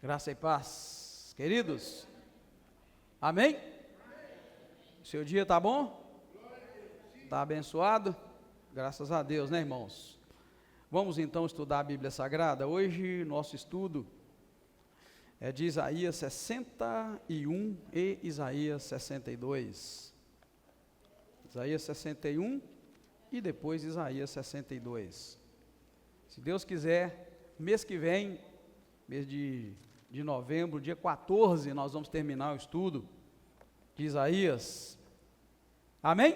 Graça e paz, queridos. Amém? Seu dia tá bom? Tá abençoado? Graças a Deus, né, irmãos? Vamos então estudar a Bíblia Sagrada. Hoje nosso estudo é de Isaías 61 e Isaías 62. Isaías 61 e depois Isaías 62. Se Deus quiser, mês que vem, mês de novembro, dia 14, nós vamos terminar o estudo de Isaías. Amém?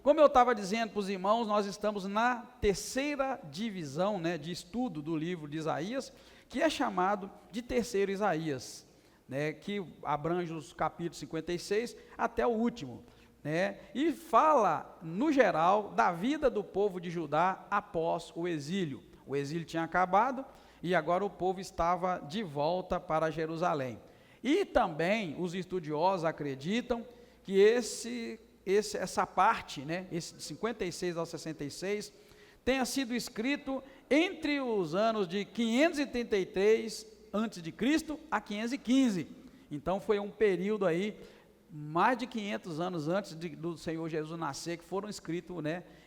Como eu estava dizendo para os irmãos, nós estamos na terceira divisão, de estudo do livro de Isaías, que é chamado de terceiro Isaías, que abrange os capítulos 56 até o último, e fala, no geral, da vida do povo de Judá após o exílio. O exílio tinha acabado, e agora o povo estava de volta para Jerusalém. E também os estudiosos acreditam que essa parte, esse de 56 ao 66, tenha sido escrito entre os anos de 533 a.C. a 515. Então foi um período aí, mais de 500 anos antes do Senhor Jesus nascer, que foram escritos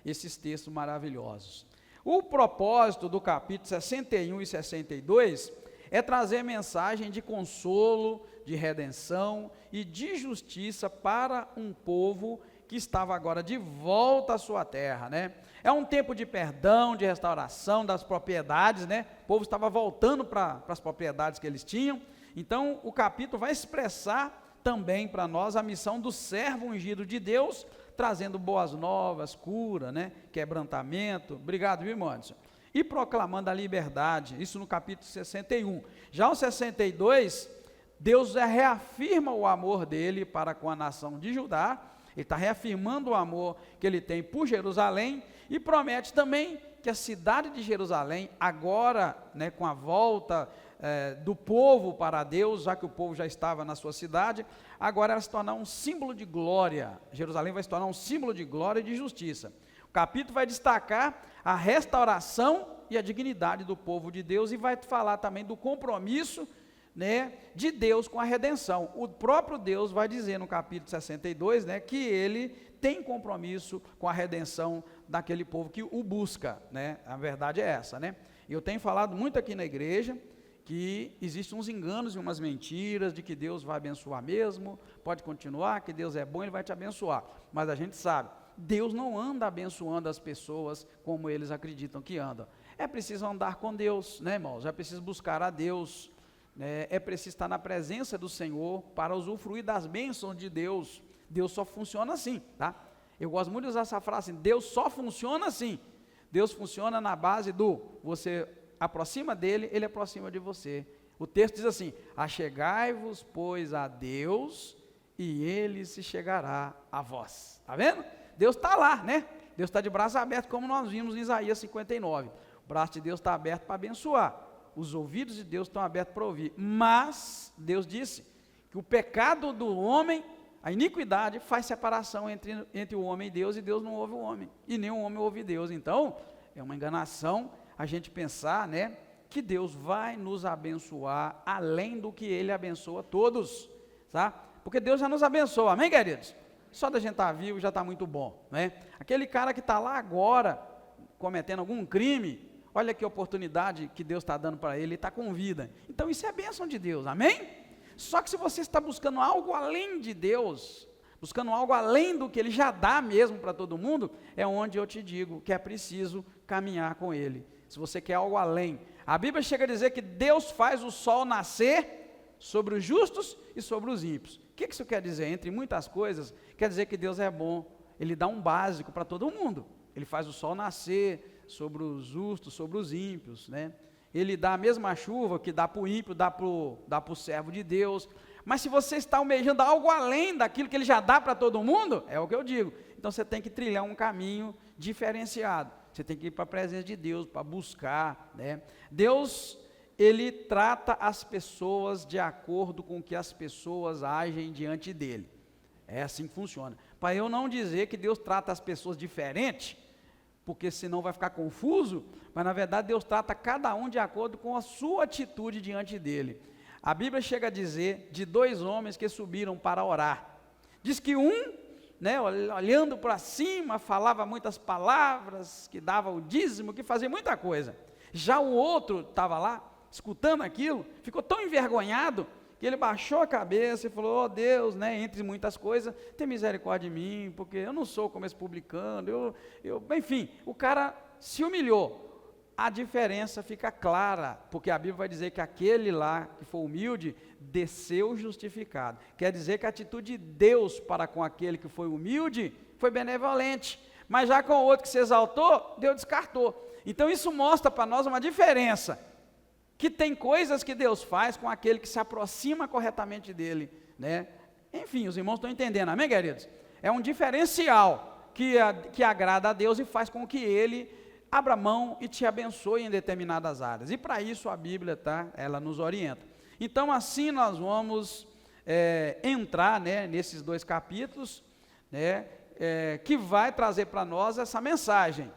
esses textos maravilhosos. O propósito do capítulo 61 e 62 é trazer mensagem de consolo, de redenção e de justiça para um povo que estava agora de volta à sua terra, É um tempo de perdão, de restauração das propriedades, O povo estava voltando para as propriedades que eles tinham. Então, o capítulo vai expressar também para nós a missão do servo ungido de Deus, trazendo boas novas, cura, quebrantamento. Obrigado, viu, irmão Anderson? E proclamando a liberdade, isso no capítulo 61. Já o 62, Deus reafirma o amor dele para com a nação de Judá. Ele está reafirmando o amor que ele tem por Jerusalém e promete também que a cidade de Jerusalém, agora, com a volta do povo para Deus, já que o povo já estava na sua cidade, agora ela se tornar um símbolo de glória. Jerusalém vai se tornar um símbolo de glória e de justiça. O capítulo vai destacar a restauração e a dignidade do povo de Deus e vai falar também do compromisso de Deus com a redenção. O próprio Deus vai dizer no capítulo 62, que ele tem compromisso com a redenção daquele povo que o busca, A verdade é essa, E eu tenho falado muito aqui na igreja que existem uns enganos e umas mentiras de que Deus vai abençoar mesmo, pode continuar, que Deus é bom, ele vai te abençoar. Mas a gente sabe, Deus não anda abençoando as pessoas como eles acreditam que andam. É preciso andar com Deus, irmãos? É preciso buscar a Deus. É preciso estar na presença do Senhor para usufruir das bênçãos de Deus. Deus só funciona assim, tá? Eu gosto muito de usar essa frase, Deus só funciona assim. Deus funciona na base do você aproxima dele, ele aproxima de você. O texto diz assim: achegai-vos, pois, a Deus, e ele se chegará a vós. Tá vendo? Deus está lá, Deus está de braço aberto, como nós vimos em Isaías 59. O braço de Deus está aberto para abençoar. Os ouvidos de Deus estão abertos para ouvir, mas Deus disse que o pecado do homem, a iniquidade, faz separação entre o homem e Deus não ouve o homem, e nem o homem ouve Deus. Então, é uma enganação a gente pensar, que Deus vai nos abençoar além do que Ele abençoa todos, tá? Porque Deus já nos abençoa, amém, queridos? Só da gente estar vivo já está muito bom, Aquele cara que está lá agora, cometendo algum crime, olha que oportunidade que Deus está dando para ele está com vida. Então isso é bênção de Deus, amém? Só que se você está buscando algo além de Deus, buscando algo além do que Ele já dá mesmo para todo mundo, é onde eu te digo que é preciso caminhar com Ele. Se você quer algo além, a Bíblia chega a dizer que Deus faz o sol nascer sobre os justos e sobre os ímpios. O que isso quer dizer? Entre muitas coisas, quer dizer que Deus é bom, Ele dá um básico para todo mundo. Ele faz o sol nascer sobre os justos, sobre os ímpios, Ele dá a mesma chuva que dá para o ímpio, dá para o servo de Deus. Mas se você está almejando algo além daquilo que Ele já dá para todo mundo, é o que eu digo, então você tem que trilhar um caminho diferenciado. Você tem que ir para a presença de Deus, para buscar, Deus, Ele trata as pessoas de acordo com o que as pessoas agem diante dEle. É assim que funciona. Para eu não dizer que Deus trata as pessoas diferente, porque senão vai ficar confuso, mas na verdade Deus trata cada um de acordo com a sua atitude diante dele. a Bíblia chega a dizer de 2 homens que subiram para orar. Diz que um, né, olhando para cima, falava muitas palavras, que dava o dízimo, que fazia muita coisa. Já o outro estava lá, escutando aquilo, ficou tão envergonhado, que ele baixou a cabeça e falou: ó Deus, né, entre muitas coisas, tem misericórdia de mim, porque eu não sou como esse publicano, enfim, o cara se humilhou. A diferença fica clara, porque a Bíblia vai dizer que aquele lá, que foi humilde, desceu justificado. Quer dizer que a atitude de Deus para com aquele que foi humilde, foi benevolente, mas já com o outro que se exaltou, Deus descartou. Então isso mostra para nós uma diferença, que tem coisas que Deus faz com aquele que se aproxima corretamente dele, né? Enfim, os irmãos estão entendendo, amém, queridos? É um diferencial que agrada a Deus e faz com que ele abra mão e te abençoe em determinadas áreas, e para isso a Bíblia, ela nos orienta. Então assim nós vamos entrar, né, nesses 2 capítulos, né, que vai trazer para nós essa mensagem.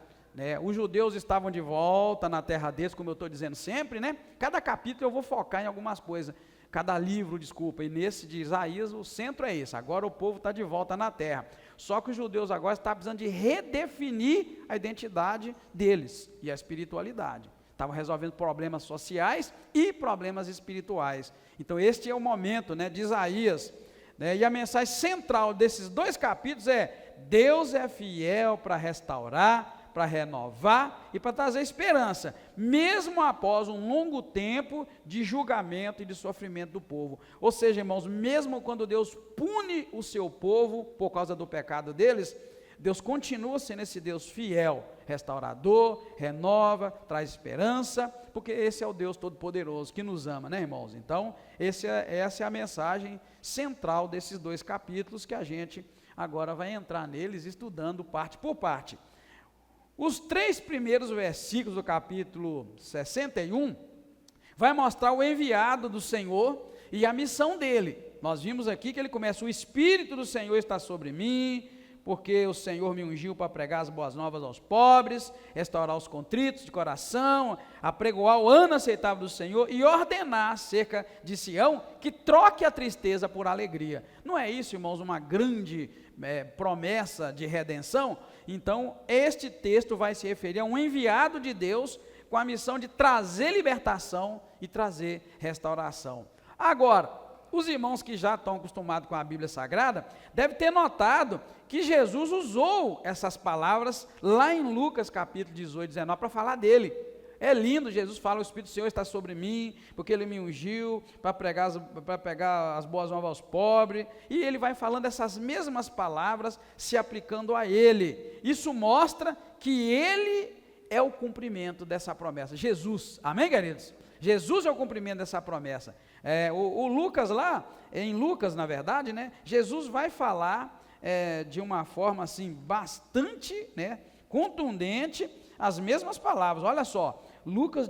Os judeus estavam de volta na terra deles, como eu estou dizendo sempre, né? Cada capítulo eu vou focar em algumas coisas, cada livro, desculpa, e nesse de Isaías o centro é esse, agora o povo está de volta na terra, só que os judeus agora estão precisando de redefinir a identidade deles, e a espiritualidade, estavam resolvendo problemas sociais e problemas espirituais. Então este é o momento, né, de Isaías, né? E a mensagem central desses 2 capítulos é: Deus é fiel para restaurar, para renovar e para trazer esperança, mesmo após um longo tempo de julgamento e de sofrimento do povo. Ou seja, irmãos, mesmo quando Deus pune o seu povo por causa do pecado deles, Deus continua sendo esse Deus fiel, restaurador, renova, traz esperança, porque esse é o Deus Todo-Poderoso que nos ama, né, irmãos? Então, essa é a mensagem central desses 2 capítulos, que a gente agora vai entrar neles, estudando parte por parte. Os 3 primeiros versículos do capítulo 61 vai mostrar o enviado do Senhor e a missão dele. Nós vimos aqui que ele começa: o Espírito do Senhor está sobre mim, porque o Senhor me ungiu para pregar as boas novas aos pobres, restaurar os contritos de coração, apregoar o ano aceitável do Senhor e ordenar acerca de Sião que troque a tristeza por alegria. Não é isso, irmãos, uma grande promessa de redenção? Então este texto vai se referir a um enviado de Deus com a missão de trazer libertação e trazer restauração. Agora, os irmãos que já estão acostumados com a Bíblia Sagrada devem ter notado que Jesus usou essas palavras lá em Lucas capítulo 18, 19 para falar dele. É lindo, Jesus fala: o Espírito do Senhor está sobre mim, porque Ele me ungiu para pregar as boas novas aos pobres, e Ele vai falando essas mesmas palavras, se aplicando a Ele. Isso mostra que Ele é o cumprimento dessa promessa, Jesus, amém, queridos? Jesus é o cumprimento dessa promessa. O Lucas lá, em Lucas na verdade, né, Jesus vai falar de uma forma assim, bastante, né, contundente, as mesmas palavras. Olha só, Lucas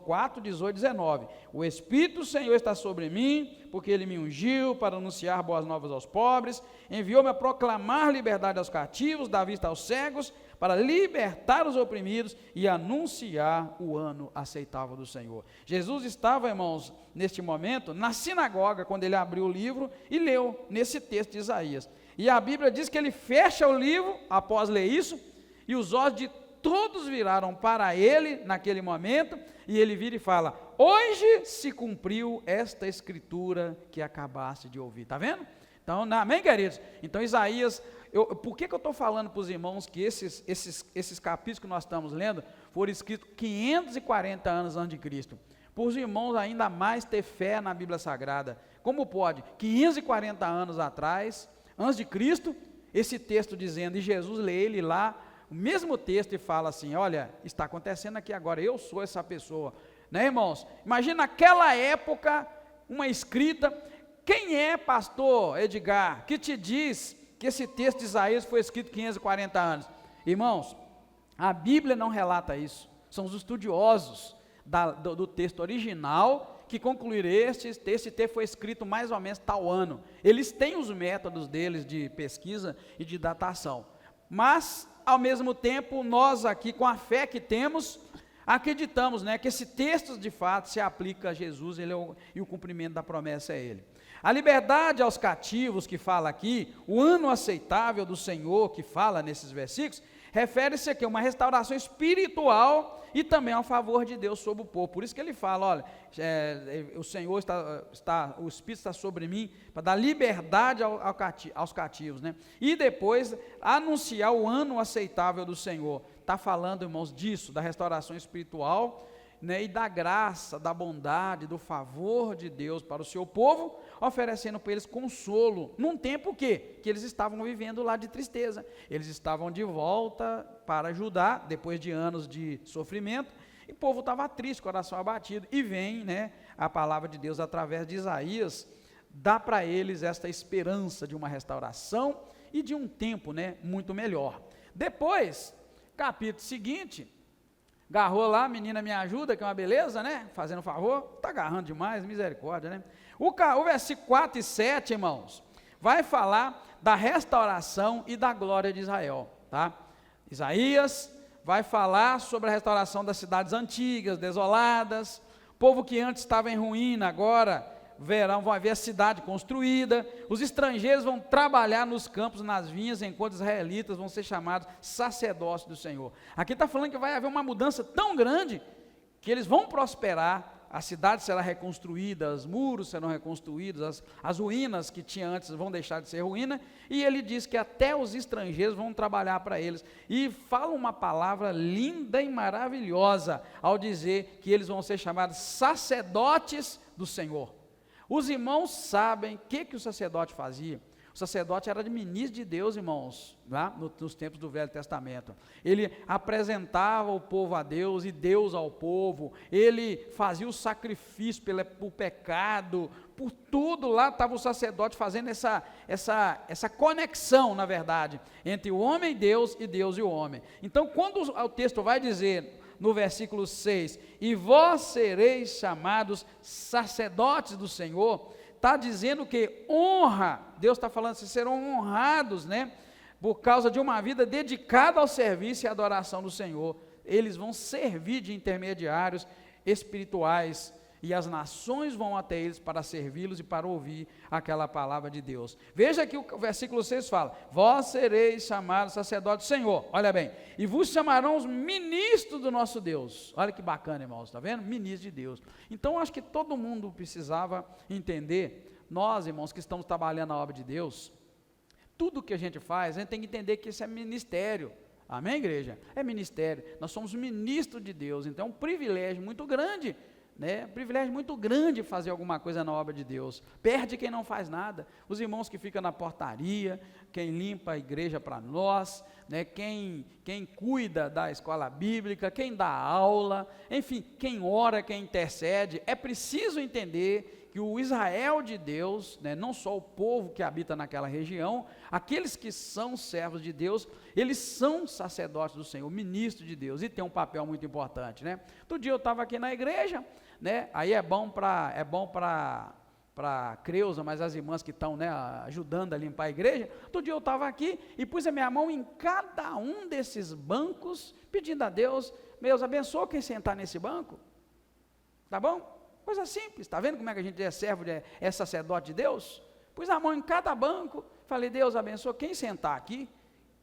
4, 18, 19, o Espírito do Senhor está sobre mim, porque Ele me ungiu para anunciar boas novas aos pobres, enviou-me a proclamar liberdade aos cativos, dar vista aos cegos, para libertar os oprimidos e anunciar o ano aceitável do Senhor. Jesus estava, irmãos, neste momento, na sinagoga, quando ele abriu o livro e leu nesse texto de Isaías, e a Bíblia diz que ele fecha o livro, após ler isso, e os olhos de todos viraram para ele naquele momento, e ele vira e fala: hoje se cumpriu esta escritura que acabaste de ouvir. Está vendo? Então, amém, queridos? Então Isaías, por que eu estou falando para os irmãos que esses capítulos que nós estamos lendo foram escritos 540 anos antes de Cristo? Para os irmãos ainda mais ter fé na Bíblia Sagrada. Como pode? 540 anos atrás, antes de Cristo, esse texto dizendo, e Jesus lê ele lá, o mesmo texto, e fala assim: olha, está acontecendo aqui agora, eu sou essa pessoa, né, irmãos? Imagina naquela época, uma escrita. Quem é, pastor Edgar, que te diz que esse texto de Isaías foi escrito 540 anos? Irmãos, a Bíblia não relata isso, são os estudiosos do texto original que concluíram esse texto foi escrito mais ou menos tal ano. Eles têm os métodos deles de pesquisa e de datação, mas ao mesmo tempo nós aqui, com a fé que temos, acreditamos, né, que esse texto de fato se aplica a Jesus, e o cumprimento da promessa é ele. A liberdade aos cativos que fala aqui, o ano aceitável do Senhor que fala nesses versículos, refere-se aqui a uma restauração espiritual e também ao favor de Deus sobre o povo. Por isso que ele fala, olha, o Senhor o Espírito está sobre mim para dar liberdade aos cativos, né? E depois anunciar o ano aceitável do Senhor. Está falando, irmãos, disso, da restauração espiritual, né, e da graça, da bondade, do favor de Deus para o seu povo, oferecendo para eles consolo, num tempo que eles estavam vivendo lá de tristeza. Eles estavam de volta para Judá, depois de anos de sofrimento, e o povo estava triste, coração abatido, e vem, né, a palavra de Deus através de Isaías, dá para eles esta esperança de uma restauração e de um tempo, né, muito melhor. Depois, capítulo seguinte, agarrou lá, menina me ajuda, que é uma beleza, né? Fazendo favor, está agarrando demais, misericórdia, né? O versículo 4 e 7, irmãos, vai falar da restauração e da glória de Israel, tá? Isaías vai falar sobre a restauração das cidades antigas, desoladas, povo que antes estava em ruína, agora vão ver a cidade construída, os estrangeiros vão trabalhar nos campos, nas vinhas, enquanto os israelitas vão ser chamados sacerdotes do Senhor. Aqui está falando que vai haver uma mudança tão grande, que eles vão prosperar, a cidade será reconstruída, os muros serão reconstruídos, as ruínas que tinha antes vão deixar de ser ruína, e ele diz que até os estrangeiros vão trabalhar para eles, e fala uma palavra linda e maravilhosa, ao dizer que eles vão ser chamados sacerdotes do Senhor. Os irmãos sabem o que o sacerdote fazia. O sacerdote era de ministro de Deus, irmãos, lá nos tempos do Velho Testamento. Ele apresentava o povo a Deus e Deus ao povo. Ele fazia o sacrifício pelo pecado, por tudo lá estava o sacerdote fazendo essa conexão, na verdade, entre o homem e Deus e o homem. Então, quando o texto vai dizer no versículo 6, e vós sereis chamados sacerdotes do Senhor, está dizendo que honra, Deus está falando, vocês serão honrados, né, por causa de uma vida dedicada ao serviço e adoração do Senhor. Eles vão servir de intermediários espirituais, e as nações vão até eles para servi-los e para ouvir aquela palavra de Deus. Veja que o versículo 6 fala, vós sereis chamados sacerdotes do Senhor, olha bem, e vos chamarão os ministros do nosso Deus. Olha que bacana, irmãos, está vendo? Ministro de Deus. Então, acho que todo mundo precisava entender, nós, irmãos, que estamos trabalhando na obra de Deus, tudo que a gente faz, a gente tem que entender que isso é ministério. Amém, igreja? É ministério, nós somos ministros de Deus, então é um privilégio muito grande, né? Um privilégio muito grande fazer alguma coisa na obra de Deus. Perde quem não faz nada, os irmãos que ficam na portaria, quem limpa a igreja para nós, né? quem cuida da escola bíblica, quem dá aula, enfim, quem ora, quem intercede. É preciso entender que o Israel de Deus, né, não só o povo que habita naquela região, aqueles que são servos de Deus, eles são sacerdotes do Senhor, ministros de Deus, e tem um papel muito importante, né? Outro dia eu estava aqui na igreja, né, aí é bom para Creuza, mas as irmãs que estão, né, ajudando a limpar a igreja. Outro dia eu estava aqui e pus a minha mão em cada um desses bancos, pedindo a Deus, Deus abençoa quem sentar nesse banco, tá bom? Coisa simples, está vendo como é que a gente é servo, é sacerdote de Deus? Pus a mão em cada banco, falei, Deus abençoa quem sentar aqui,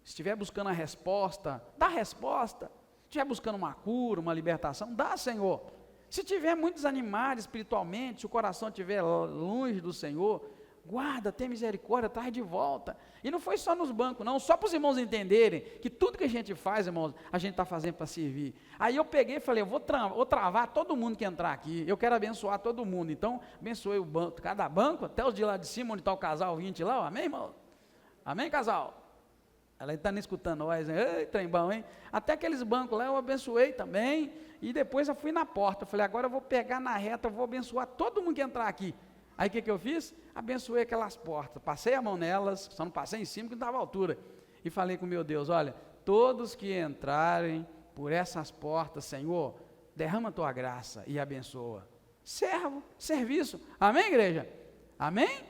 se estiver buscando a resposta, dá a resposta, se estiver buscando uma cura, uma libertação, dá, Senhor. Se estiver muito desanimado espiritualmente, se o coração estiver longe do Senhor, guarda, tem misericórdia, traz de volta. E não foi só nos bancos, não, só para os irmãos entenderem que tudo que a gente faz, irmãos, a gente está fazendo para servir. Aí eu peguei e falei, eu vou travar todo mundo que entrar aqui, eu quero abençoar todo mundo. Então, abençoei o banco, cada banco, até os de lá de cima, onde está o casal 20 lá, ó, amém, irmão? Amém, casal? Ela está nem escutando nós, ei, trem bom, hein? Até aqueles bancos lá eu abençoei também, e depois eu fui na porta, falei, agora eu vou pegar na reta, eu vou abençoar todo mundo que entrar aqui. Aí o que eu fiz? Abençoei aquelas portas, passei a mão nelas, só não passei em cima que não estava à altura, e falei com meu Deus, olha, todos que entrarem por essas portas, Senhor, derrama a tua graça e abençoa. Servo, serviço, amém, igreja? Amém?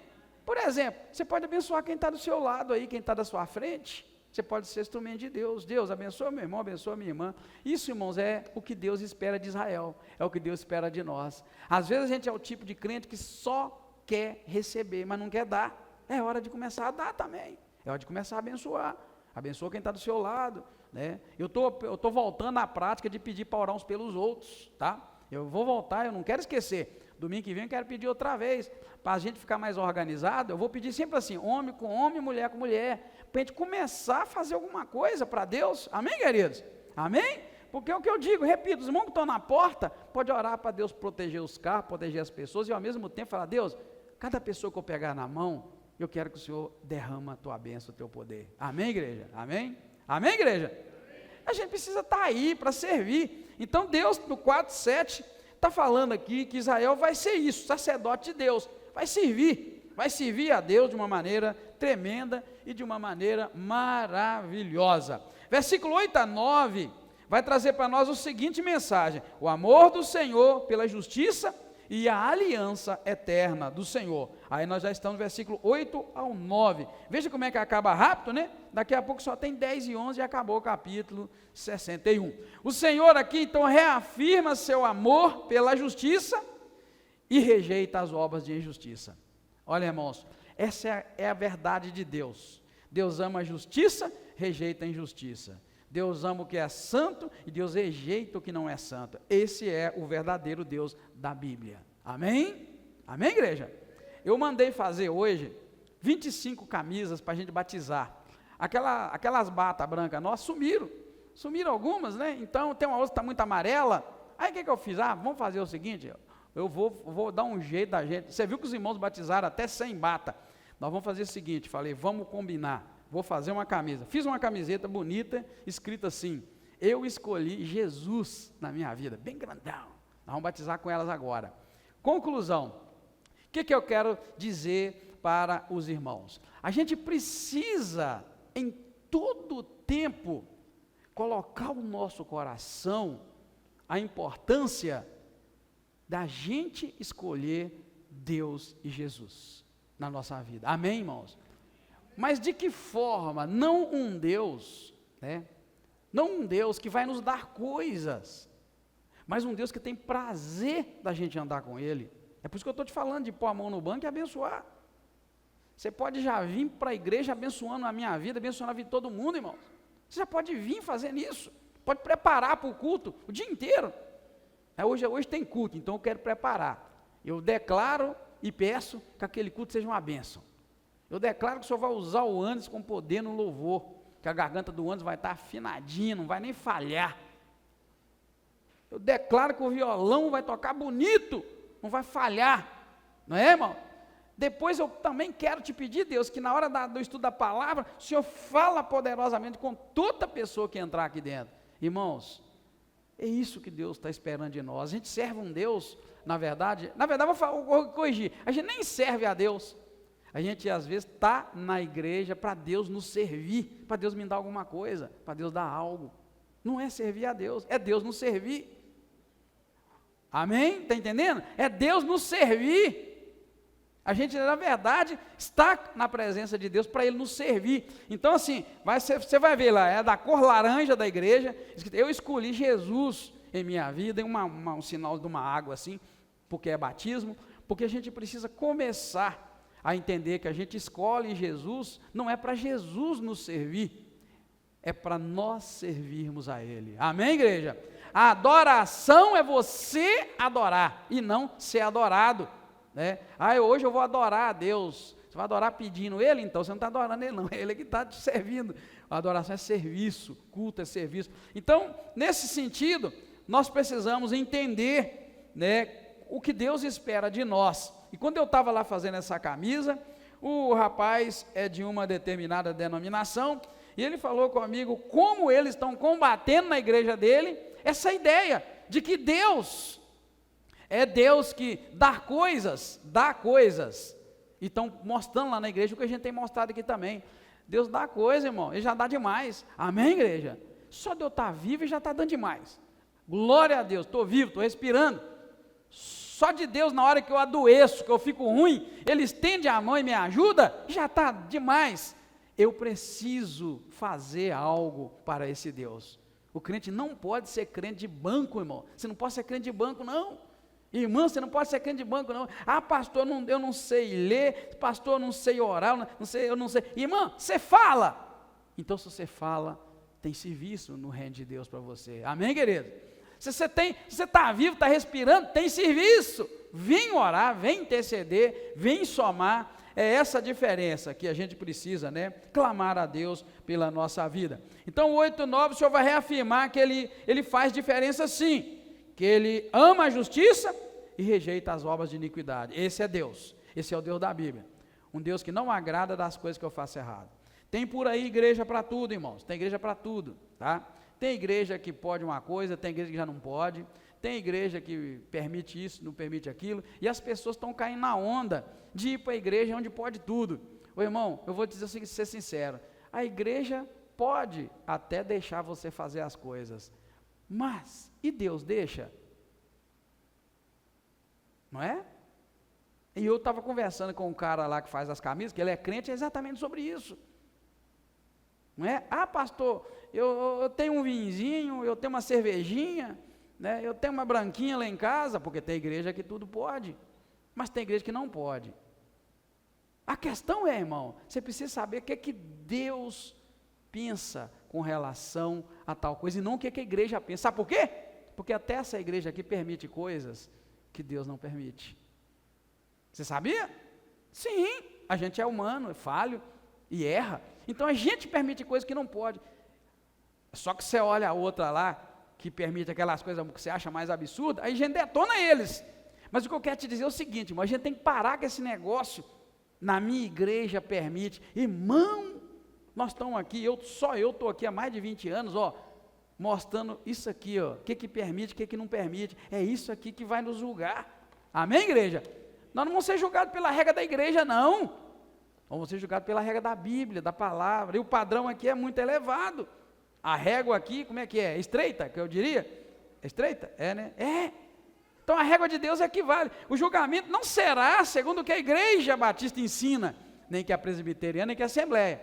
Por exemplo, você pode abençoar quem está do seu lado aí, quem está da sua frente, Você pode ser instrumento de Deus. Deus, abençoa meu irmão, abençoa minha irmã. Isso, irmãos, é o que Deus espera de Israel. É o que Deus espera de nós. Às vezes a gente é o tipo de crente que só quer receber, mas não quer dar. É hora de começar a dar também. É hora de começar a abençoar. Abençoa quem está do seu lado, né? Eu tô voltando à prática de pedir para orar uns pelos outros, tá? Eu vou voltar, eu não quero esquecer. Domingo que vem eu quero pedir outra vez. Para a gente ficar mais organizado, eu vou pedir sempre assim, homem com homem, mulher com mulher, para a gente começar a fazer alguma coisa para Deus. Amém, queridos? Amém? Porque é o que eu digo, repito, os irmãos que estão na porta, pode orar para Deus proteger os carros, proteger as pessoas, e ao mesmo tempo falar, Deus, cada pessoa que eu pegar na mão, eu quero que o Senhor derrama a tua bênção, o teu poder. Amém, igreja? Amém? Amém, igreja? Amém. A gente precisa estar aí para servir. Então Deus, no 4:7, está falando aqui que Israel vai ser isso, sacerdote de Deus, vai servir a Deus de uma maneira tremenda e de uma maneira maravilhosa. Versículo 8-9 vai trazer para nós o seguinte mensagem: o amor do Senhor pela justiça e a aliança eterna do Senhor. Aí nós já estamos no versículo 8-9. Veja como é que acaba rápido, né? Daqui a pouco só tem 10 e 11 e acabou o capítulo 61. O Senhor aqui então reafirma seu amor pela justiça e rejeita as obras de injustiça. Olha, irmãos, essa é a verdade de Deus. Deus ama a justiça, rejeita a injustiça. Deus ama o que é santo e Deus rejeita o que não é santo. Esse é o verdadeiro Deus da Bíblia. Amém? Amém, igreja? Eu mandei fazer hoje 25 camisas para a gente batizar. Aquelas batas brancas nossas sumiram algumas, né? Então tem uma outra que está muito amarela. Aí o que eu fiz? Vamos fazer o seguinte, eu vou dar um jeito da gente. Você viu que os irmãos batizaram até sem bata. Nós vamos fazer o seguinte, falei, vamos combinar. Vou fazer uma camisa. Fiz uma camiseta bonita, escrita assim: eu escolhi Jesus na minha vida, bem grandão. Nós vamos batizar com elas agora. Conclusão: o que eu quero dizer para os irmãos? A gente precisa, em todo tempo, colocar o nosso coração a importância da gente escolher Deus e Jesus na nossa vida. Amém, irmãos? Mas de que forma? Não um Deus, né? Não um Deus que vai nos dar coisas, mas um Deus que tem prazer da gente andar com Ele. É por isso que eu estou te falando de pôr a mão no banco e abençoar. Você pode já vir para a igreja abençoando a minha vida, abençoando a vida de todo mundo, irmãos. Você já pode vir fazendo isso, pode preparar para o culto o dia inteiro. Hoje tem culto, então eu quero preparar. Eu declaro e peço que aquele culto seja uma bênção. Eu declaro que o Senhor vai usar o Anderson com poder no louvor, que a garganta do Anderson vai estar afinadinha, não vai nem falhar. Eu declaro que o violão vai tocar bonito, não vai falhar, não é, irmão? Depois eu também quero te pedir, Deus, que na hora do estudo da palavra, o Senhor fala poderosamente com toda pessoa que entrar aqui dentro. Irmãos, é isso que Deus está esperando de nós. A gente serve um Deus, na verdade vou corrigir, a gente nem serve a Deus. A gente às vezes está na igreja para Deus nos servir, para Deus me dar alguma coisa, para Deus dar algo. Não é servir a Deus, é Deus nos servir. Amém? Está entendendo? É Deus nos servir. A gente, na verdade, está na presença de Deus para Ele nos servir. Então, assim, você vai ver lá, é da cor laranja da igreja, eu escolhi Jesus em minha vida, em um sinal de uma água assim, porque é batismo, porque a gente precisa começar a entender que a gente escolhe Jesus, não é para Jesus nos servir, é para nós servirmos a Ele. Amém, igreja? A adoração é você adorar, e não ser adorado, né? Hoje eu vou adorar a Deus. Você vai adorar pedindo Ele? Então você não está adorando Ele não, é Ele que está te servindo. A adoração é serviço, culto é serviço. Então, nesse sentido, nós precisamos entender, né, o que Deus espera de nós. E quando eu estava lá fazendo essa camisa, o rapaz é de uma determinada denominação, e ele falou comigo como eles estão combatendo na igreja dele essa ideia de que Deus é Deus que dá coisas, e estão mostrando lá na igreja o que a gente tem mostrado aqui também. Deus dá coisa, irmão, Ele já dá demais. Amém, igreja? Só de eu estar vivo e já está dando demais. Glória a Deus, estou vivo, estou respirando. Só de Deus, na hora que eu adoeço, que eu fico ruim, Ele estende a mão e me ajuda, já está demais. eu preciso fazer algo para esse Deus. O crente não pode ser crente de banco, irmão. Você não pode ser crente de banco, não. Irmã, você não pode ser crente de banco, não. Ah, pastor, eu não sei ler. Pastor, eu não sei orar. Eu não sei. Irmã, você fala. Então, se você fala, tem serviço no reino de Deus para você. Amém, querido? Se você está vivo, está respirando, tem serviço. Vem orar, vem interceder, vem somar. É essa a diferença que a gente precisa, né? Clamar a Deus pela nossa vida. Então, o 8:9, o Senhor vai reafirmar que ele faz diferença sim, que ele ama a justiça e rejeita as obras de iniquidade. Esse é Deus, esse é o Deus da Bíblia. Um Deus que não agrada das coisas que eu faço errado. Tem por aí igreja para tudo, irmãos, tem igreja para tudo, tá? Tem igreja que pode uma coisa, tem igreja que já não pode, tem igreja que permite isso, não permite aquilo, e as pessoas estão caindo na onda de ir para a igreja onde pode tudo. Ô irmão, eu vou dizer o seguinte, ser sincero, a igreja pode até deixar você fazer as coisas, mas, e Deus deixa? Não é? E eu estava conversando com um cara lá que faz as camisas, que ele é crente, exatamente sobre isso. Não é? Ah, pastor, eu tenho um vinhozinho, eu tenho uma cervejinha, né? Eu tenho uma branquinha lá em casa, porque tem igreja que tudo pode, mas tem igreja que não pode. A questão é, irmão, você precisa saber o que Deus pensa com relação a tal coisa, e não o que a igreja pensa. Sabe por quê? Porque até essa igreja aqui permite coisas que Deus não permite. Você sabia? Sim, a gente é humano, é falho e erra. Então a gente permite coisas que não pode. Só que você olha a outra lá, que permite aquelas coisas que você acha mais absurdas, aí a gente detona eles. Mas o que eu quero te dizer é o seguinte, irmão, a gente tem que parar com esse negócio. Na minha igreja permite. Irmão, nós estamos aqui, só eu estou aqui há mais de 20 anos, ó, mostrando isso aqui, ó, o que permite, o que não permite. É isso aqui que vai nos julgar. Amém, igreja? Nós não vamos ser julgados pela regra da igreja, não. Vamos ser julgados pela regra da Bíblia, da palavra. E o padrão aqui é muito elevado. A régua aqui, como é que é? Estreita, que eu diria? É estreita? É, né? É. Então a régua de Deus é que vale. O julgamento não será segundo o que a igreja batista ensina, nem que a presbiteriana, nem que a assembleia.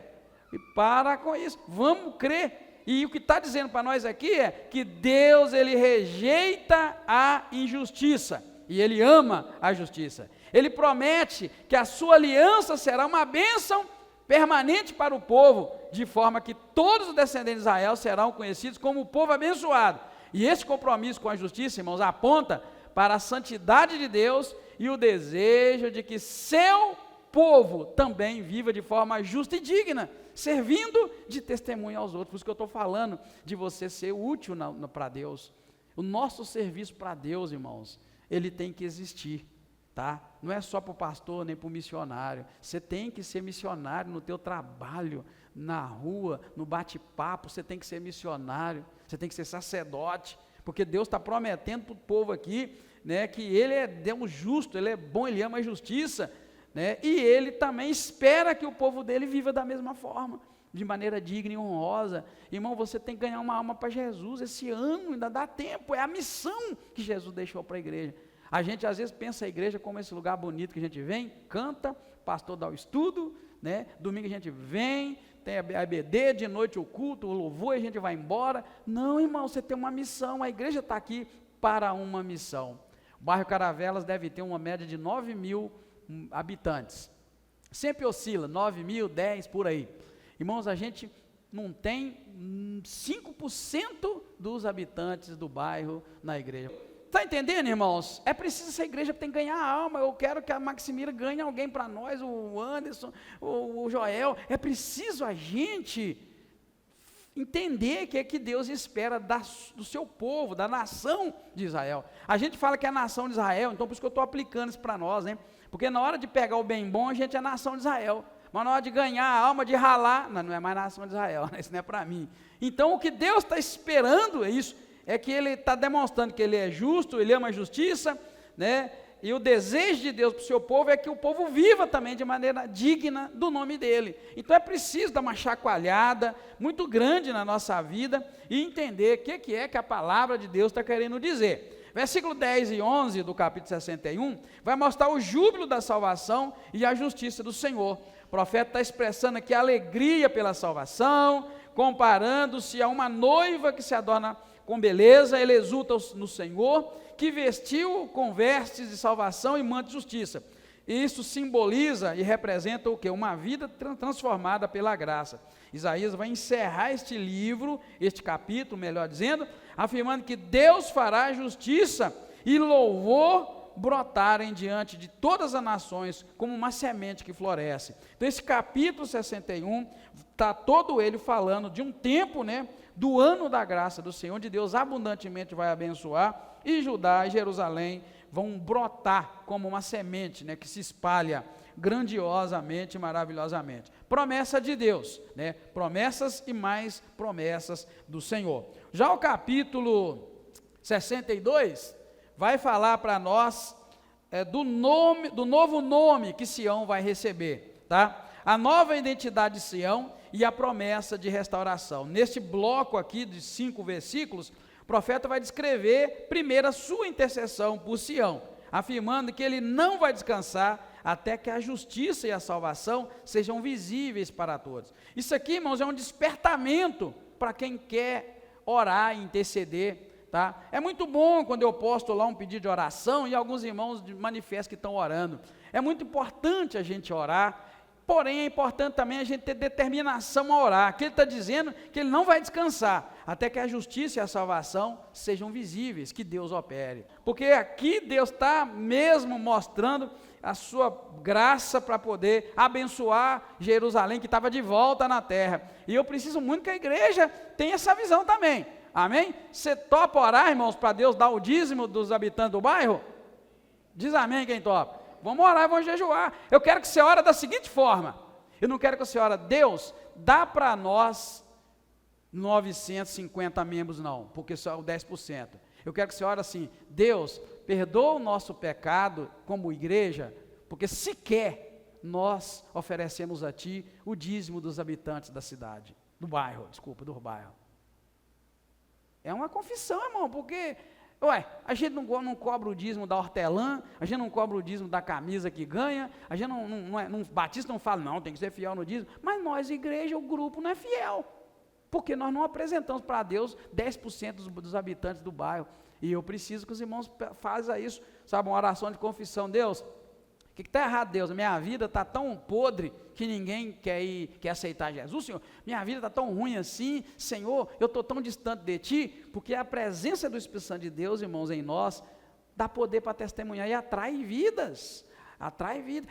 E para com isso, vamos crer. E o que está dizendo para nós aqui é que Deus, ele rejeita a injustiça e ele ama a justiça. Ele promete que a sua aliança será uma bênção permanente para o povo, de forma que todos os descendentes de Israel serão conhecidos como o povo abençoado. E esse compromisso com a justiça, irmãos, aponta para a santidade de Deus e o desejo de que seu povo também viva de forma justa e digna, servindo de testemunho aos outros. Por isso que eu estou falando de você ser útil para Deus. O nosso serviço para Deus, irmãos, ele tem que existir, tá? Não é só para o pastor nem para o missionário. Você tem que ser missionário no teu trabalho, na rua, no bate-papo. Você tem que ser missionário, você tem que ser sacerdote, porque Deus está prometendo para o povo aqui, né, que Ele é Deus justo, Ele é bom, Ele ama a justiça, né, e Ele também espera que o povo dele viva da mesma forma, de maneira digna e honrosa. Irmão, você tem que ganhar uma alma para Jesus esse ano, ainda dá tempo, é a missão que Jesus deixou para a igreja. A gente às vezes pensa a igreja como esse lugar bonito que a gente vem, canta, pastor dá o estudo, né, domingo a gente vem, tem a EBD, de noite o culto, o louvor, e a gente vai embora. Não, irmão, você tem uma missão, a igreja está aqui para uma missão. O bairro Caravelas deve ter uma média de 9.000 habitantes, sempre oscila, 9.000, 10, por aí. Irmãos, a gente não tem 5% dos habitantes do bairro na igreja. Está entendendo, irmãos? É preciso essa igreja, tem que ganhar a alma. Eu quero que a Maximira ganhe alguém para nós, o Anderson, o Joel. É preciso a gente entender que é que Deus espera do seu povo, da nação de Israel. A gente fala que é a nação de Israel, então por isso que eu estou aplicando isso para nós, né? Porque na hora de pegar o bem bom, a gente é a nação de Israel. Mas na hora de ganhar a alma, de ralar, não é mais nação de Israel, né? Isso não é para mim. Então o que Deus está esperando é isso. É que Ele está demonstrando que Ele é justo, Ele ama a justiça, né? E o desejo de Deus para o seu povo é que o povo viva também de maneira digna do nome dEle. Então é preciso dar uma chacoalhada muito grande na nossa vida e entender o que é que a palavra de Deus está querendo dizer. Versículo 10 e 11 do capítulo 61, vai mostrar o júbilo da salvação e a justiça do Senhor. O profeta está expressando aqui a alegria pela salvação, comparando-se a uma noiva que se adorna com beleza, ele exulta no Senhor, que vestiu com vestes de salvação e manto de justiça. Isso simboliza e representa o quê? Uma vida transformada pela graça. Isaías vai encerrar este livro, este capítulo, melhor dizendo, afirmando que Deus fará justiça e louvor brotarem diante de todas as nações como uma semente que floresce. Então esse capítulo 61 está todo ele falando de um tempo, né, do ano da graça do Senhor, onde Deus abundantemente vai abençoar, e Judá e Jerusalém vão brotar como uma semente, né, que se espalha grandiosamente, maravilhosamente. Promessa de Deus, né? Promessas e mais promessas do Senhor. Já o capítulo 62 vai falar para nós do novo nome que Sião vai receber, tá? A nova identidade de Sião e a promessa de restauração. Neste bloco aqui de 5 versículos, o profeta vai descrever primeiro a sua intercessão por Sião, afirmando que ele não vai descansar até que a justiça e a salvação sejam visíveis para todos. Isso aqui, irmãos, é um despertamento para quem quer orar e interceder, tá? É muito bom quando eu posto lá um pedido de oração e alguns irmãos manifestam que estão orando. É muito importante a gente orar, porém é importante também a gente ter determinação a orar, que ele está dizendo que ele não vai descansar, até que a justiça e a salvação sejam visíveis, que Deus opere, porque aqui Deus está mesmo mostrando a sua graça para poder abençoar Jerusalém, que estava de volta na terra, e eu preciso muito que a igreja tenha essa visão também, amém? Você topa orar, irmãos, para Deus dar o dízimo dos habitantes do bairro? Diz amém quem topa. Vamos orar, vamos jejuar. Eu quero que você ore da seguinte forma. Eu não quero que você ore, Deus, dá para nós 950 membros não, porque só o 10%. Eu quero que você ore assim, Deus, perdoa o nosso pecado como igreja, porque sequer nós oferecemos a Ti o dízimo dos habitantes da cidade, do bairro. É uma confissão, irmão, porque... a gente não cobra o dízimo da hortelã, a gente não cobra o dízimo da camisa que ganha, a gente batista não fala, não, tem que ser fiel no dízimo, mas nós, igreja, o grupo não é fiel, porque nós não apresentamos para Deus 10% dos habitantes do bairro, e eu preciso que os irmãos façam isso, sabe, uma oração de confissão. Deus, o que está errado, Deus? Minha vida está tão podre que ninguém quer aceitar Jesus, Senhor. Minha vida está tão ruim assim, Senhor, eu estou tão distante de Ti, porque a presença do Espírito Santo de Deus, irmãos, em nós, dá poder para testemunhar e atrai vidas.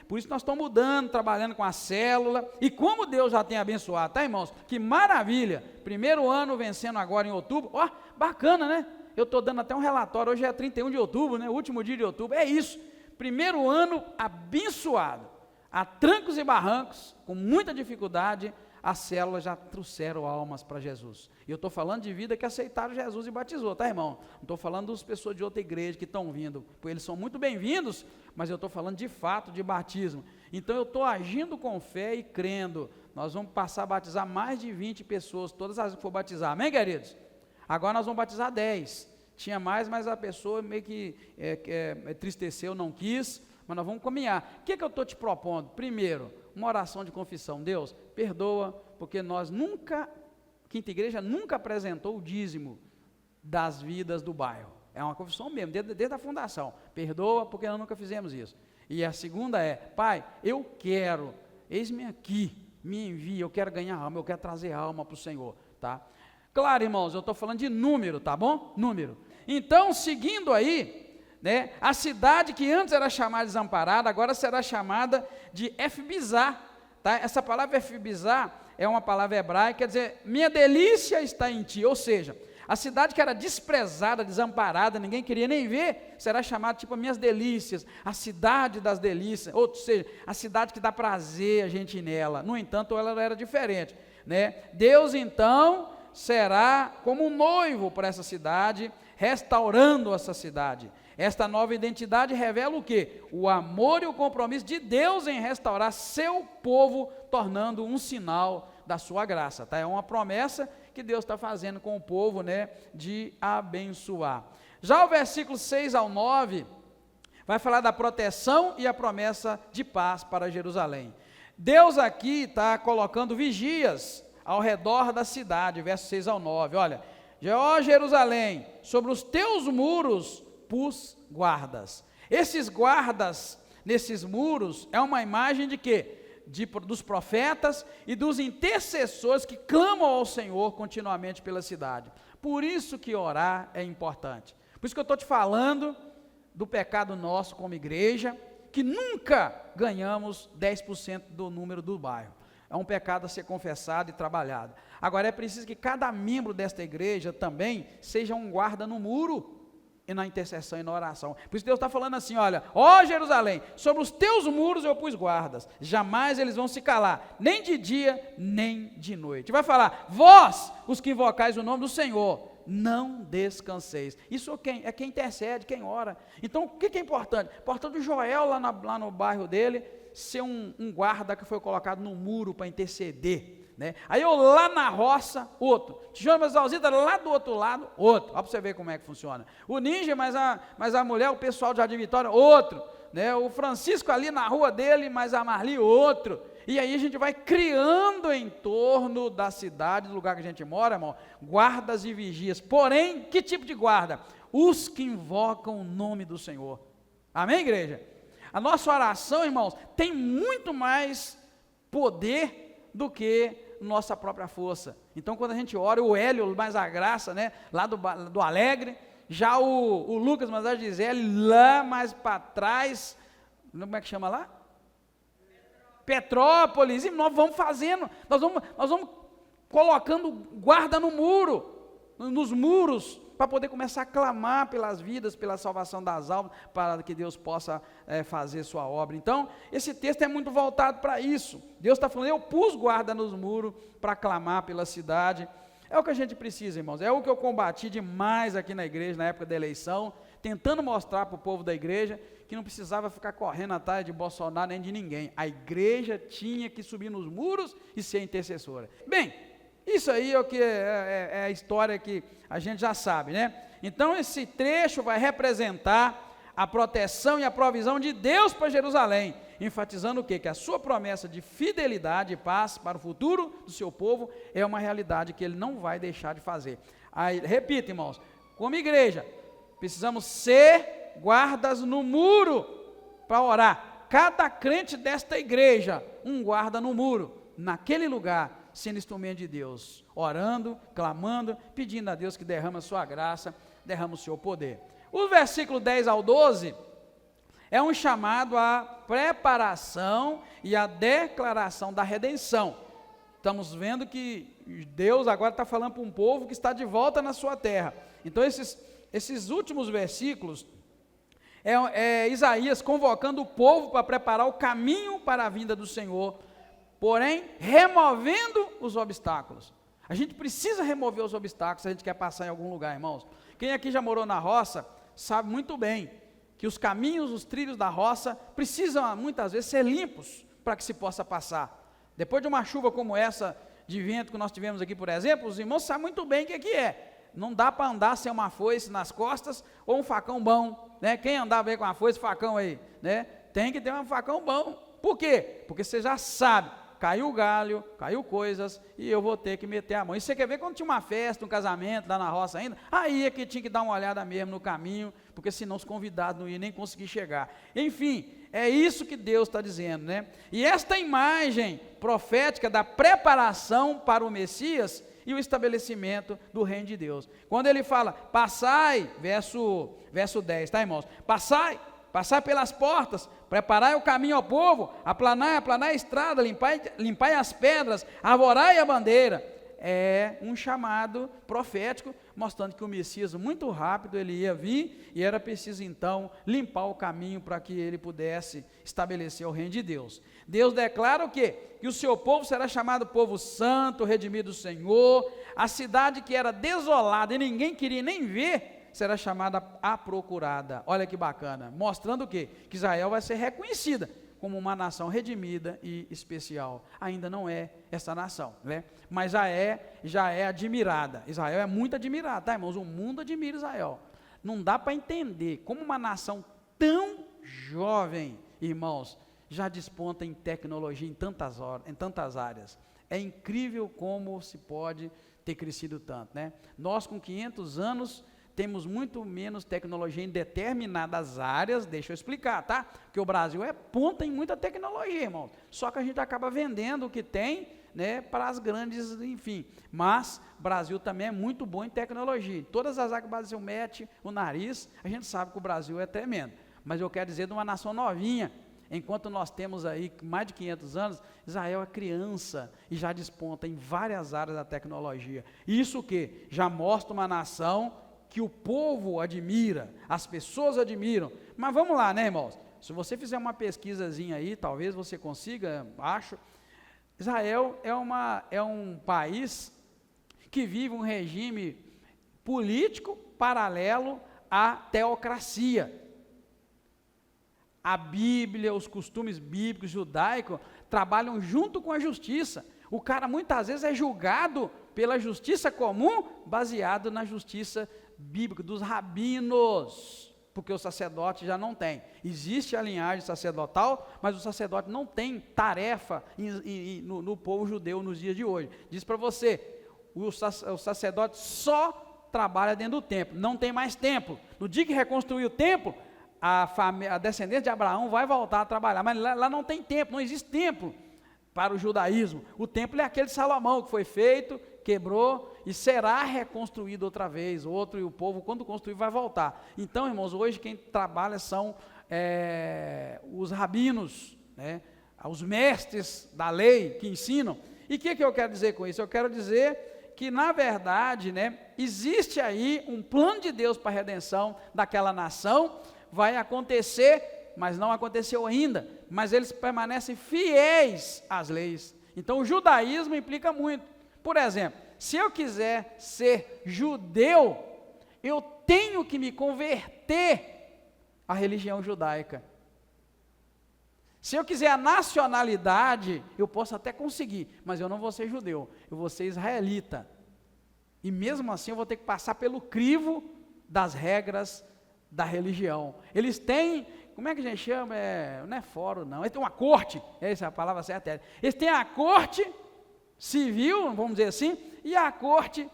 Por isso nós estamos mudando, trabalhando com a célula, e como Deus já tem abençoado, tá, irmãos? Que maravilha! Primeiro ano vencendo agora em outubro, bacana, né? Eu estou dando até um relatório, hoje é 31 de outubro, né? Último dia de outubro, é isso. Primeiro ano abençoado, a trancos e barrancos, com muita dificuldade, as células já trouxeram almas para Jesus. E eu estou falando de vida que aceitaram Jesus e batizou, tá, irmão? Não estou falando das pessoas de outra igreja que estão vindo, porque eles são muito bem-vindos, mas eu estou falando de fato de batismo. Então eu estou agindo com fé e crendo. Nós vamos passar a batizar mais de 20 pessoas, todas as que for batizar, amém, queridos? Agora nós vamos batizar 10. Tinha mais, mas a pessoa meio que entristeceu, não quis, mas nós vamos caminhar. O que eu estou te propondo? Primeiro, uma oração de confissão. Deus, perdoa, porque nós nunca, Quinta Igreja nunca apresentou o dízimo das vidas do bairro. É uma confissão mesmo, desde a fundação. Perdoa, porque nós nunca fizemos isso. E a segunda é, Pai, eu quero, eis-me aqui, me envia, eu quero ganhar alma, eu quero trazer alma para o Senhor, tá? Claro, irmãos, eu estou falando de número, tá bom? Número. Então, seguindo aí, né, a cidade que antes era chamada de desamparada, agora será chamada de Efbizá, tá? Essa palavra Efbizá é uma palavra hebraica, quer dizer, minha delícia está em ti, ou seja, a cidade que era desprezada, desamparada, ninguém queria nem ver, será chamada tipo minhas delícias, a cidade das delícias, ou seja, a cidade que dá prazer a gente ir nela. No entanto, ela era diferente, né? Deus então será como um noivo para essa cidade, restaurando essa cidade. Esta nova identidade revela o quê? O amor e o compromisso de Deus em restaurar seu povo, tornando um sinal da sua graça, tá? É uma promessa que Deus está fazendo com o povo, né, de abençoar. Já o versículo 6 ao 9, vai falar da proteção e a promessa de paz para Jerusalém. Deus aqui está colocando vigias ao redor da cidade, versos 6 ao 9, olha, ó Jerusalém, sobre os teus muros pus guardas. Esses guardas, nesses muros, é uma imagem de quê? Dos profetas e dos intercessores que clamam ao Senhor continuamente pela cidade. Por isso que orar é importante. Por isso que eu estou te falando do pecado nosso como igreja, que nunca ganhamos 10% do número do bairro. É um pecado a ser confessado e trabalhado. Agora é preciso que cada membro desta igreja também seja um guarda no muro e na intercessão e na oração. Por isso Deus está falando assim, olha, ó Jerusalém, sobre os teus muros eu pus guardas, jamais eles vão se calar, nem de dia, nem de noite. Vai falar, vós, os que invocais o nome do Senhor, não descanseis. Isso é quem intercede, quem ora. Então, o que é importante? Importante o Joel lá no bairro dele, ser um guarda que foi colocado no muro para interceder. Né? Aí eu lá na roça, outro. Tijolo Masalzita lá do outro lado, outro. Olha para você ver como é que funciona. O Ninja, mas a mulher, o pessoal de Jardim Vitória, outro. Né? O Francisco ali na rua dele, mas a Marli, outro. E aí a gente vai criando em torno da cidade, do lugar que a gente mora, irmão, guardas e vigias. Porém, que tipo de guarda? Os que invocam o nome do Senhor. Amém, igreja? A nossa oração, irmãos, tem muito mais poder do que nossa própria força. Então, quando a gente ora, o Hélio, mais a graça, né, lá do Alegre, já o Lucas, mais a Gisele, lá mais para trás, como é que chama lá? Petrópolis, e nós vamos fazendo, nós vamos colocando guarda no muro, nos muros, para poder começar a clamar pelas vidas, pela salvação das almas, para que Deus possa fazer sua obra. Então, esse texto é muito voltado para isso. Deus está falando, eu pus guarda nos muros para clamar pela cidade. É o que a gente precisa, irmãos, é o que eu combati demais aqui na igreja, na época da eleição, tentando mostrar para o povo da igreja, que não precisava ficar correndo atrás de Bolsonaro nem de ninguém. A igreja tinha que subir nos muros e ser intercessora. Bem, isso aí é o que é a história que a gente já sabe, né? Então esse trecho vai representar a proteção e a provisão de Deus para Jerusalém, enfatizando o quê? Que a sua promessa de fidelidade e paz para o futuro do seu povo é uma realidade que ele não vai deixar de fazer. Aí, repito, irmãos, como igreja, precisamos ser guardas no muro para orar. Cada crente desta igreja, um guarda no muro, naquele lugar, sendo instrumento de Deus, orando, clamando, pedindo a Deus que derrama a sua graça, derrama o seu poder. O versículo 10 ao 12 é um chamado à preparação e à declaração da redenção. Estamos vendo que Deus agora está falando para um povo que está de volta na sua terra. Então esses últimos versículos é Isaías convocando o povo para preparar o caminho para a vinda do Senhor, porém, removendo os obstáculos. A gente precisa remover os obstáculos se a gente quer passar em algum lugar, irmãos. Quem aqui já morou na roça, sabe muito bem que os caminhos, os trilhos da roça, precisam muitas vezes ser limpos para que se possa passar. Depois de uma chuva como essa, de vento que nós tivemos aqui, por exemplo, os irmãos sabem muito bem o que é. Não dá para andar sem uma foice nas costas ou um facão bom, né? Quem andava aí com uma foice e facão aí, né? Tem que ter um facão bom. Por quê? Porque você já sabe, caiu o galho, caiu coisas, e eu vou ter que meter a mão. E você quer ver quando tinha uma festa, um casamento, lá na roça ainda, aí é que tinha que dar uma olhada mesmo no caminho, porque senão os convidados não iam nem conseguir chegar. Enfim, é isso que Deus está dizendo, né? E esta imagem profética da preparação para o Messias e o estabelecimento do reino de Deus. Quando ele fala, passai, verso 10, tá, irmãos? Passai pelas portas, preparai o caminho ao povo, aplanai a estrada, limpai as pedras, arvorai a bandeira. É um chamado profético, mostrando que o Messias, muito rápido, ele ia vir, e era preciso então limpar o caminho para que ele pudesse estabelecer o reino de Deus. Deus declara o quê? Que o seu povo será chamado povo santo, redimido do Senhor, a cidade que era desolada e ninguém queria nem ver, será chamada a procurada. Olha que bacana, mostrando o quê? Que Israel vai ser reconhecida como uma nação redimida e especial. Ainda não é essa nação, né? Mas já é admirada. Israel é muito admirado, tá, irmãos? O mundo admira Israel. Não dá para entender como uma nação tão jovem, irmãos, já desponta em tecnologia em tantas áreas. É incrível como se pode ter crescido tanto, né? Nós com 500 anos temos muito menos tecnologia em determinadas áreas, deixa eu explicar, tá? Porque o Brasil é ponta em muita tecnologia, irmão. Só que a gente acaba vendendo o que tem, né, para as grandes, enfim. Mas o Brasil também é muito bom em tecnologia. Em todas as áreas que o Brasil mete o nariz, a gente sabe que o Brasil é tremendo. Mas eu quero dizer de uma nação novinha. Enquanto nós temos aí mais de 500 anos, Israel é criança e já desponta em várias áreas da tecnologia. Isso o quê? Já mostra uma nação que o povo admira, as pessoas admiram. Mas vamos lá, né, irmãos? Se você fizer uma pesquisazinha aí, talvez você consiga, acho. Israel é um país que vive um regime político paralelo à teocracia. A Bíblia, os costumes bíblicos, judaicos, trabalham junto com a justiça. O cara muitas vezes é julgado pela justiça comum, baseado na justiça bíblica dos rabinos, porque o sacerdote já não tem. Existe a linhagem sacerdotal, mas o sacerdote não tem tarefa no povo judeu nos dias de hoje. Diz para você, o sacerdote só trabalha dentro do templo, não tem mais templo. No dia que reconstruir o templo, a descendência de Abraão vai voltar a trabalhar, mas lá não tem templo, não existe templo para o judaísmo. O templo é aquele de Salomão que foi feito, quebrou e será reconstruído outra vez, e o povo quando construir vai voltar. Então, irmãos, hoje quem trabalha são os rabinos, né, os mestres da lei que ensinam. E o que eu quero dizer com isso? Eu quero dizer que na verdade, né, existe aí um plano de Deus para a redenção daquela nação. Vai acontecer, mas não aconteceu ainda, mas eles permanecem fiéis às leis. Então o judaísmo implica muito. Por exemplo, se eu quiser ser judeu, eu tenho que me converter à religião judaica. Se eu quiser a nacionalidade, eu posso até conseguir, mas eu não vou ser judeu, eu vou ser israelita. E mesmo assim eu vou ter que passar pelo crivo das regras da religião. Eles têm, como é que a gente chama? Não é fórum, não. Eles têm uma corte, essa é a palavra certa. Eles têm a corte civil, vamos dizer assim, e a corte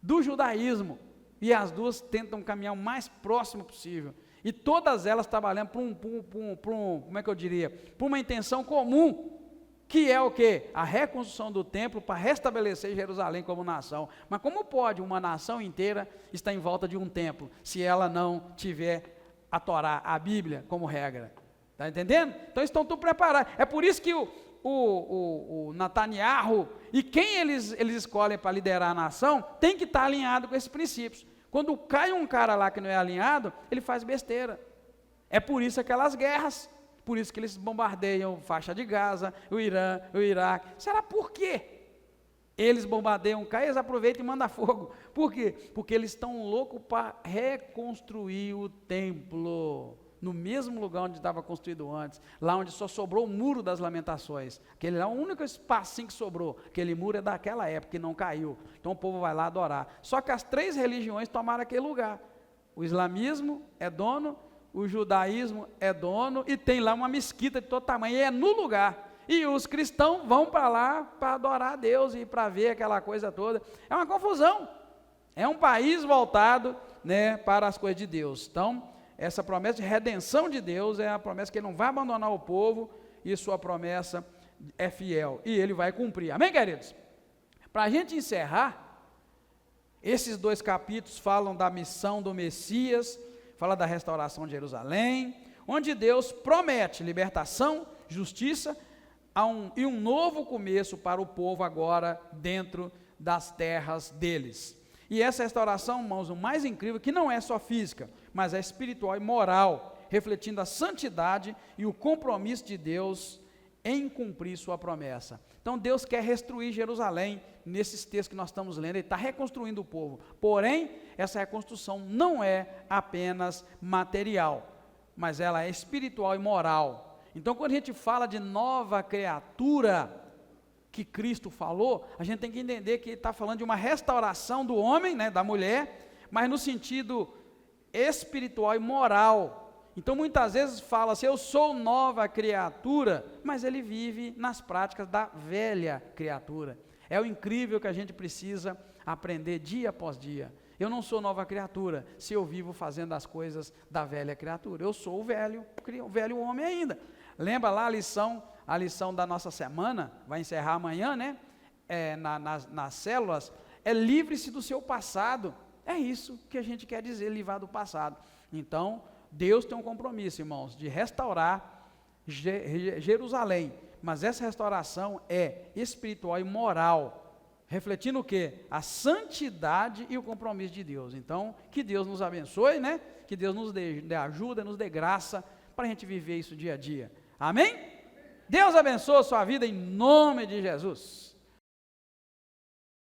do judaísmo. E as duas tentam caminhar o mais próximo possível. E todas elas trabalhando como é que eu diria? Por uma intenção comum, que é o quê? A reconstrução do templo para restabelecer Jerusalém como nação. Mas como pode uma nação inteira estar em volta de um templo, se ela não tiver a Torá, a Bíblia, como regra? Está entendendo? Então estão tudo preparados. É por isso que o Netanyahu e quem eles escolhem para liderar a nação, tem que estar alinhado com esses princípios. Quando cai um cara lá que não é alinhado, ele faz besteira. É por isso aquelas guerras. Por isso que eles bombardeiam faixa de Gaza, o Irã, o Iraque. Será por quê? Eles bombardeiam, caem, eles aproveitam e mandam fogo. Por quê? Porque eles estão loucos para reconstruir o templo, no mesmo lugar onde estava construído antes, lá onde só sobrou o muro das lamentações. Aquele é o único espacinho que sobrou. Aquele muro é daquela época que não caiu. Então o povo vai lá adorar. Só que as 3 religiões tomaram aquele lugar. O islamismo é dono, o judaísmo é dono e tem lá uma mesquita de todo tamanho, e é no lugar. E os cristãos vão para lá para adorar a Deus e para ver aquela coisa toda. É uma confusão. É um país voltado, né, para as coisas de Deus. Então, essa promessa de redenção de Deus é a promessa que Ele não vai abandonar o povo, e sua promessa é fiel, e Ele vai cumprir. Amém, queridos? Para a gente encerrar, esses 2 capítulos falam da missão do Messias, fala da restauração de Jerusalém, onde Deus promete libertação, justiça e um novo começo para o povo agora dentro das terras deles. E essa restauração, irmãos, o mais incrível, que não é só física, mas é espiritual e moral, refletindo a santidade e o compromisso de Deus em cumprir sua promessa. Então Deus quer reconstruir Jerusalém, nesses textos que nós estamos lendo, Ele está reconstruindo o povo, porém, essa reconstrução não é apenas material, mas ela é espiritual e moral. Então quando a gente fala de nova criatura, que Cristo falou, a gente tem que entender que Ele está falando de uma restauração do homem, né, da mulher, mas no sentido espiritual e moral. Então muitas vezes fala-se, eu sou nova criatura, mas ele vive nas práticas da velha criatura. É o incrível que a gente precisa aprender dia após dia. Eu não sou nova criatura se eu vivo fazendo as coisas da velha criatura. Eu sou o velho homem ainda. Lembra lá a lição da nossa semana, vai encerrar amanhã, né? Nas células, livre-se do seu passado. É isso que a gente quer dizer, livrar do passado. Então, Deus tem um compromisso, irmãos, de restaurar Jerusalém, mas essa restauração é espiritual e moral, refletindo o quê? A santidade e o compromisso de Deus. Então, que Deus nos abençoe, né? Que Deus nos dê ajuda, nos dê graça, para a gente viver isso dia a dia. Amém? Deus abençoe a sua vida em nome de Jesus.